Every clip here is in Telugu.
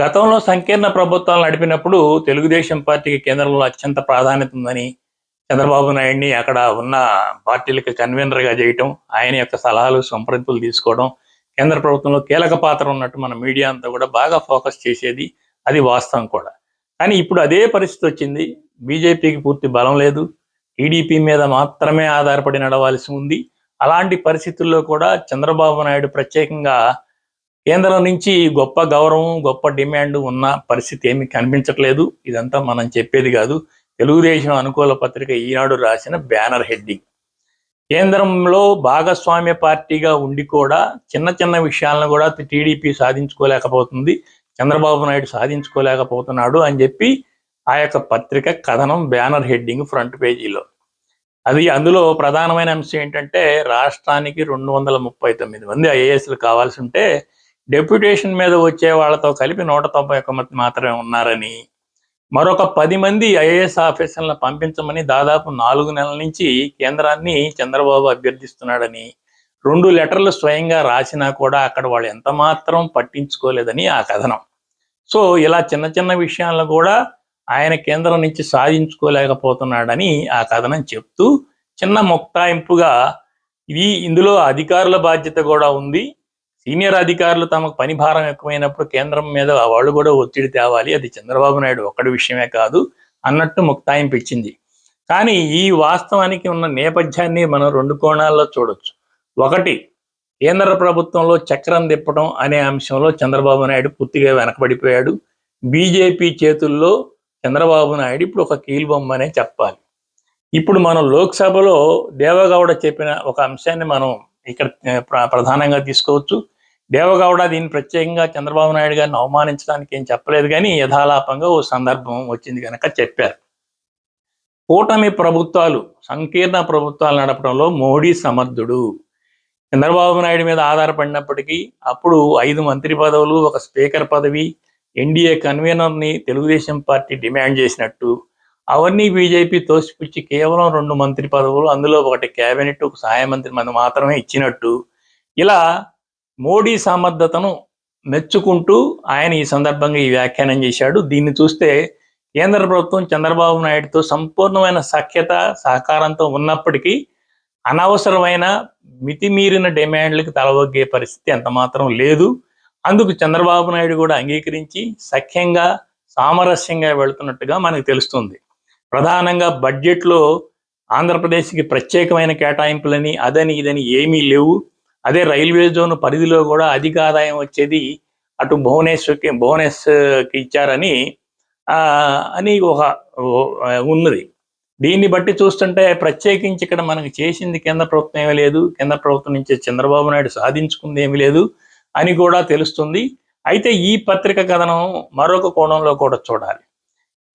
గతంలో సంకీర్ణ ప్రభుత్వాలు నడిపినప్పుడు తెలుగుదేశం పార్టీకి కేంద్రంలో అత్యంత ప్రాధాన్యత ఉందని చంద్రబాబు నాయుడిని అక్కడ ఉన్న పార్టీలకు కన్వీనర్గా చేయటం, ఆయన యొక్క సలహాలు సంప్రదింపులు తీసుకోవడం, కేంద్ర ప్రభుత్వంలో కీలక పాత్ర ఉన్నట్టు మన మీడియా అంతా కూడా బాగా ఫోకస్ చేసేది. అది వాస్తవం కూడా. కానీ ఇప్పుడు అదే పరిస్థితి వచ్చింది. బీజేపీకి పూర్తి బలం లేదు. టీడీపీ మీద మాత్రమే ఆధారపడి నడవాల్సి ఉంది. అలాంటి పరిస్థితుల్లో కూడా చంద్రబాబు నాయుడు ప్రత్యేకంగా కేంద్రం నుంచి గొప్ప గౌరవం, గొప్ప డిమాండ్ ఉన్న పరిస్థితి ఏమీ కనిపించట్లేదు. ఇదంతా మనం చెప్పేది కాదు. తెలుగుదేశం అనుకూల పత్రిక ఈనాడు రాసిన బ్యానర్ హెడ్డింగ్. కేంద్రంలో భాగస్వామ్య పార్టీగా ఉండి కూడా చిన్న చిన్న విషయాలను కూడా టీడీపీ సాధించుకోలేకపోతుంది, చంద్రబాబు నాయుడు సాధించుకోలేకపోతున్నాడు అని చెప్పి ఆ యొక్క పత్రిక కథనం బ్యానర్ హెడ్డింగ్ ఫ్రంట్ పేజీలో. అందులో ప్రధానమైన అంశం ఏంటంటే, రాష్ట్రానికి 239 మంది ఐఏఎస్లు కావాల్సి ఉంటే డెప్యుటేషన్ మీద వచ్చే వాళ్ళతో కలిపి 191 మంది మాత్రమే ఉన్నారని, మరొక 10 మంది ఐఏఎస్ ఆఫీసర్లను పంపించమని దాదాపు 4 నెలల నుంచి కేంద్రాన్ని చంద్రబాబు అభ్యర్థిస్తున్నాడని, 2 లెటర్లు స్వయంగా రాసినా కూడా అక్కడ వాళ్ళు ఎంత మాత్రం పట్టించుకోలేదని ఆ కథనం. సో ఇలా చిన్న చిన్న విషయాలను కూడా ఆయన కేంద్రం నుంచి సాధించుకోలేకపోతున్నాడని ఆ కథనం చెప్తూ చిన్న ముక్తాయింపుగా ఇందులో అధికారుల బాధ్యత కూడా ఉంది. సీనియర్ అధికారులు తమకు పని భారం ఎక్కువైనప్పుడు కేంద్రం మీద వాళ్ళు కూడా ఒత్తిడి తేవాలి, అది చంద్రబాబు నాయుడు ఒక్కడి విషయమే కాదు అన్నట్టు ముక్తాయింపు ఇచ్చింది. కానీ ఈ వాస్తవానికి ఉన్న నేపథ్యాన్ని మనం 2 కోణాల్లో చూడొచ్చు. ఒకటి, కేంద్ర ప్రభుత్వంలో చక్రం తిప్పడం అనే అంశంలో చంద్రబాబు నాయుడు పూర్తిగా వెనకబడిపోయాడు. బీజేపీ చేతుల్లో చంద్రబాబు నాయుడు ఇప్పుడు ఒక కీలుబొమ్మనే చెప్పాలి. ఇప్పుడు మనం లోక్సభలో దేవగౌడ చెప్పిన ఒక అంశాన్ని మనం ఇక్కడ ప్రధానంగా తీసుకోవచ్చు. దేవగౌడ దీన్ని ప్రత్యేకంగా చంద్రబాబు నాయుడు గారిని అవమానించడానికి ఏం చెప్పలేదు, కానీ యథాలాపంగా ఓ సందర్భం వచ్చింది కనుక చెప్పారు. కూటమి ప్రభుత్వాలు, సంకీర్ణ ప్రభుత్వాలు నడపడంలో మోడీ సమర్థుడు. చంద్రబాబు నాయుడు మీద ఆధారపడినప్పటికీ అప్పుడు 5 మంత్రి పదవులు, ఒక స్పీకర్ పదవి, ఎన్డీఏ కన్వీనర్ని తెలుగుదేశం పార్టీ డిమాండ్ చేసినట్టు, అవన్నీ బీజేపీ తోసిపుచ్చి కేవలం 2 మంత్రి పదవులు, అందులో ఒకటి కేబినెట్, ఒక సహాయ మంత్రి మాత్రమే ఇచ్చినట్టు, ఇలా మోడీ సమర్థతను మెచ్చుకుంటూ ఆయన ఈ సందర్భంగా ఈ వ్యాఖ్యానం చేశాడు. దీన్ని చూస్తే కేంద్ర ప్రభుత్వం చంద్రబాబు నాయుడుతో సంపూర్ణమైన సఖ్యత, సహకారంతో ఉన్నప్పటికీ అనవసరమైన మితిమీరిన డిమాండ్లకు తలవొగ్గే పరిస్థితి ఎంత మాత్రం లేదు. అందుకు చంద్రబాబు నాయుడు కూడా అంగీకరించి సఖ్యంగా, సామరస్యంగా వెళుతున్నట్టుగా మనకు తెలుస్తుంది. ప్రధానంగా బడ్జెట్లో ఆంధ్రప్రదేశ్కి ప్రత్యేకమైన కేటాయింపులని అదని ఇదని ఏమీ లేవు. అదే రైల్వే జోన్ పరిధిలో కూడా అధిక ఆదాయం వచ్చేది అటు భువనేశ్వర్కి ఇచ్చారని ఒక ఉన్నది. దీన్ని బట్టి చూస్తుంటే ప్రత్యేకించి ఇక్కడ మనకు చేసింది కేంద్ర ప్రభుత్వం ఏమీ లేదు, కేంద్ర ప్రభుత్వం నుంచి చంద్రబాబు నాయుడు సాధించుకుంది ఏమీ లేదు అని కూడా తెలుస్తుంది. అయితే ఈ పత్రిక కథనం మరొక కోణంలో కూడా చూడాలి.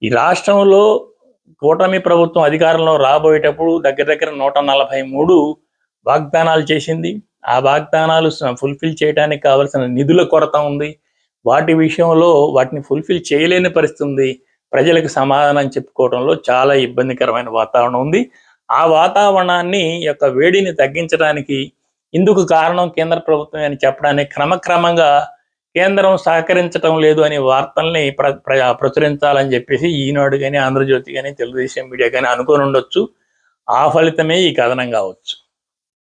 ఈ రాష్ట్రంలో కూటమి ప్రభుత్వం అధికారంలో రాబోయేటప్పుడు దగ్గర 143 వాగ్దానాలు చేసింది. ఆ వాగ్దానాలు ఫుల్ఫిల్ చేయడానికి కావలసిన నిధుల కొరత ఉంది. వాటి విషయంలో వాటిని ఫుల్ఫిల్ చేయలేని పరిస్థితి ఉంది. ప్రజలకు సమాధానం చెప్పుకోవడంలో చాలా ఇబ్బందికరమైన వాతావరణం ఉంది. ఆ వాతావరణాన్ని యొక్క వేడిని తగ్గించడానికి ఇందుకు కారణం కేంద్ర ప్రభుత్వం అని చెప్పడానికి క్రమక్రమంగా కేంద్రం సహకరించడం లేదు అనే వార్తల్ని ప్రచురించాలని చెప్పేసి ఈనాడు కానీ, ఆంధ్రజ్యోతి కానీ, తెలుగుదేశం మీడియా కానీ అనుకొని ఉండొచ్చు. ఆ ఫలితమే ఈ కథనం కావచ్చు.